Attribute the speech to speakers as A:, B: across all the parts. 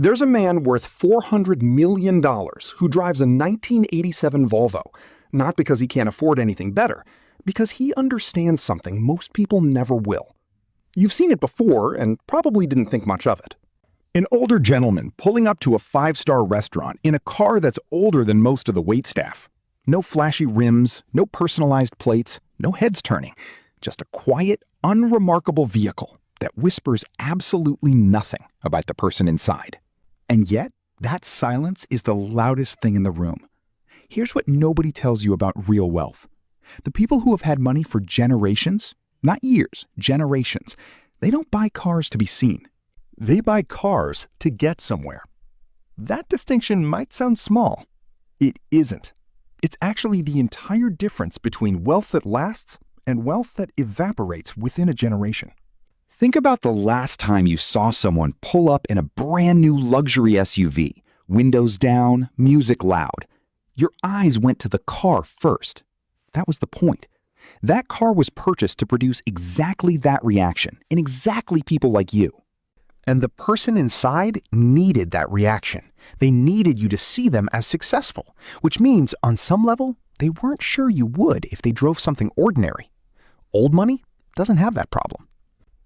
A: There's a man worth $400 million who drives a 1987 Volvo, not because he can't afford anything better, because he understands something most people never will. You've seen it before and probably didn't think much of it. An older gentleman pulling up to a five-star restaurant in a car that's older than most of the waitstaff. No flashy rims, no personalized plates, no heads turning. Just a quiet, unremarkable vehicle that whispers absolutely nothing about the person inside. And yet, that silence is the loudest thing in the room. Here's what nobody tells you about real wealth. The people who have had money for generations, not years, generations, they don't buy cars to be seen. They buy cars to get somewhere. That distinction might sound small. It isn't. It's actually the entire difference between wealth that lasts and wealth that evaporates within a generation. Think about the last time you saw someone pull up in a brand new luxury SUV, windows down, music loud. Your eyes went to the car first. That was the point. That car was purchased to produce exactly that reaction in exactly people like you. And the person inside needed that reaction. They needed you to see them as successful, which means on some level, they weren't sure you would if they drove something ordinary. Old money doesn't have that problem.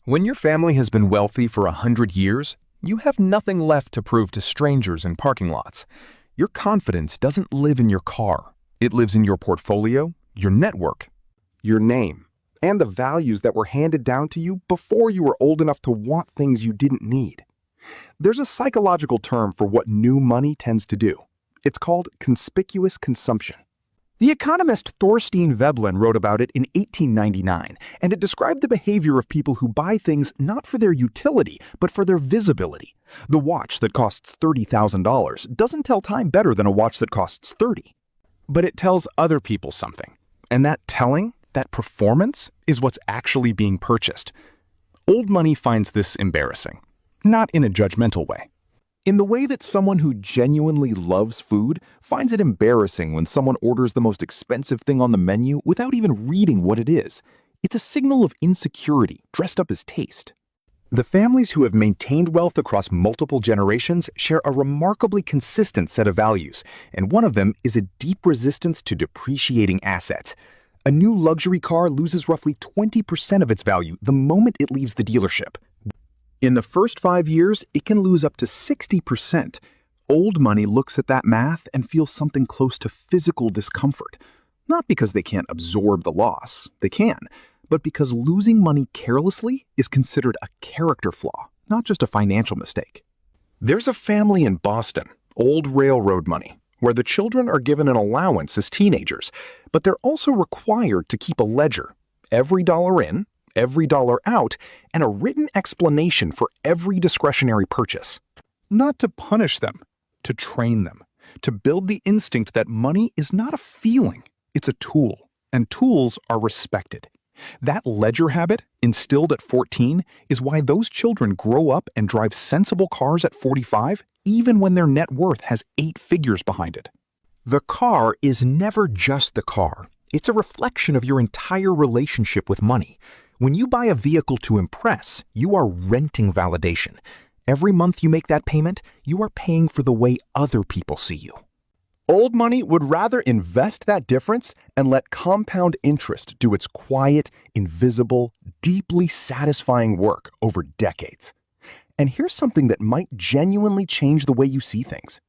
A: When your family has been wealthy for 100 years, you have nothing left to prove to strangers in parking lots. Your confidence doesn't live in your car. It lives in your portfolio, your network, your name, and the values that were handed down to you before you were old enough to want things you didn't need. There's a psychological term for what new money tends to do. It's called conspicuous consumption. The economist Thorstein Veblen wrote about it in 1899, and it described the behavior of people who buy things not for their utility, but for their visibility. The watch that costs $30,000 doesn't tell time better than a watch that costs $30,000. But it tells other people something. And that telling, that performance, is what's actually being purchased. Old money finds this embarrassing, not in a judgmental way. In the way that someone who genuinely loves food finds it embarrassing when someone orders the most expensive thing on the menu without even reading what it is. It's a signal of insecurity dressed up as taste. The families who have maintained wealth across multiple generations share a remarkably consistent set of values, and one of them is a deep resistance to depreciating assets. A new luxury car loses roughly 20% of its value the moment it leaves the dealership. In the first 5 years, it can lose up to 60%. Old money looks at that math and feels something close to physical discomfort. Not because they can't absorb the loss, they can, but because losing money carelessly is considered a character flaw, not just a financial mistake. There's a family in Boston, old railroad money, where the children are given an allowance as teenagers, but they're also required to keep a ledger, every dollar in, every dollar out, and a written explanation for every discretionary purchase. Not to punish them, to train them, to build the instinct that money is not a feeling, it's a tool, and tools are respected. That ledger habit, instilled at 14, is why those children grow up and drive sensible cars at 45, even when their net worth has 8 figures behind it. The car is never just the car. It's a reflection of your entire relationship with money. When you buy a vehicle to impress, you are renting validation. Every month you make that payment, you are paying for the way other people see you. Old money would rather invest that difference and let compound interest do its quiet, invisible, deeply satisfying work over decades. And here's something that might genuinely change the way you see things.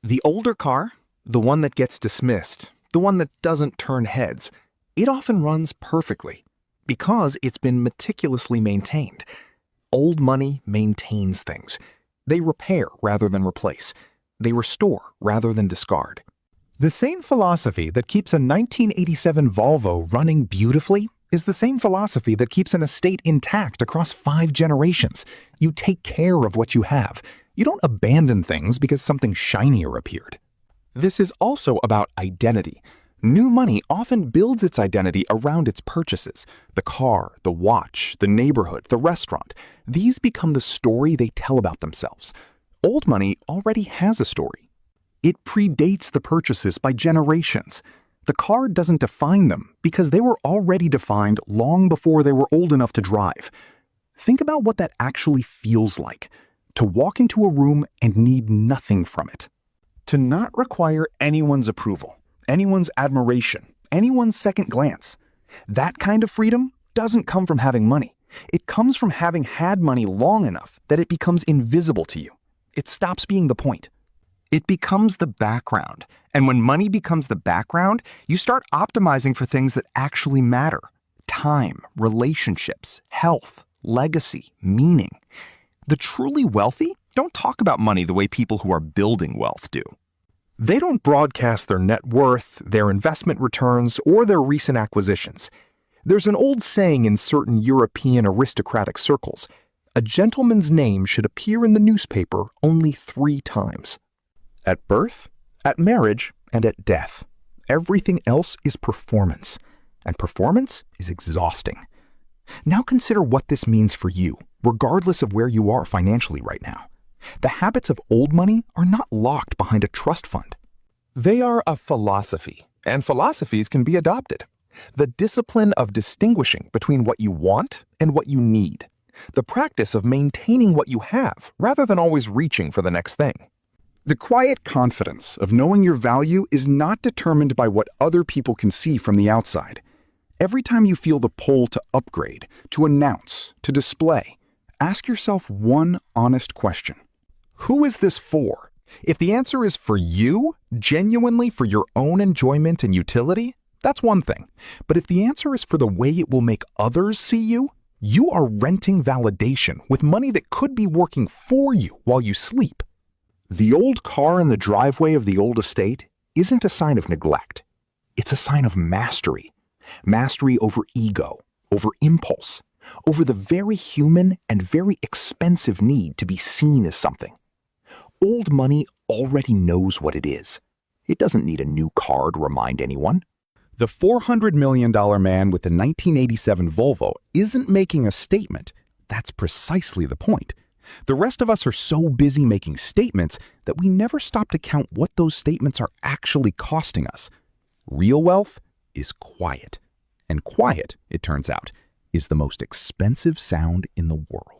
A: The older car, the one that gets dismissed, the one that doesn't turn heads, it often runs perfectly because it's been meticulously maintained. Old money maintains things. They repair rather than replace. They restore rather than discard. The same philosophy that keeps a 1987 Volvo running beautifully is the same philosophy that keeps an estate intact across 5 generations. You take care of what you have. You don't abandon things because something shinier appeared. This is also about identity. New money often builds its identity around its purchases. The car, the watch, the neighborhood, the restaurant. These become the story they tell about themselves. Old money already has a story. It predates the purchases by generations. The car doesn't define them because they were already defined long before they were old enough to drive. Think about what that actually feels like. To walk into a room and need nothing from it. To not require anyone's approval, anyone's admiration, anyone's second glance. That kind of freedom doesn't come from having money. It comes from having had money long enough that it becomes invisible to you. It stops being the point. It becomes the background. And when money becomes the background, you start optimizing for things that actually matter. Time, relationships, health, legacy, meaning. The truly wealthy don't talk about money the way people who are building wealth do. They don't broadcast their net worth, their investment returns, or their recent acquisitions. There's an old saying in certain European aristocratic circles: a gentleman's name should appear in the newspaper only 3 times. At birth, at marriage, and at death. Everything else is performance, and performance is exhausting. Now consider what this means for you, regardless of where you are financially right now. The habits of old money are not locked behind a trust fund. They are a philosophy, and philosophies can be adopted. The discipline of distinguishing between what you want and what you need. The practice of maintaining what you have rather than always reaching for the next thing. The quiet confidence of knowing your value is not determined by what other people can see from the outside. Every time you feel the pull to upgrade, to announce, to display, ask yourself one honest question. Who is this for? If the answer is for you, genuinely for your own enjoyment and utility, that's one thing. But if the answer is for the way it will make others see you, you are renting validation with money that could be working for you while you sleep. The old car in the driveway of the old estate isn't a sign of neglect. It's a sign of mastery. Mastery over ego, over impulse, over the very human and very expensive need to be seen as something. Old money already knows what it is. It doesn't need a new car to remind anyone. The $400 million man with the 1987 Volvo isn't making a statement. That's precisely the point. The rest of us are so busy making statements that we never stop to count what those statements are actually costing us. Real wealth is quiet. And quiet, it turns out, is the most expensive sound in the world.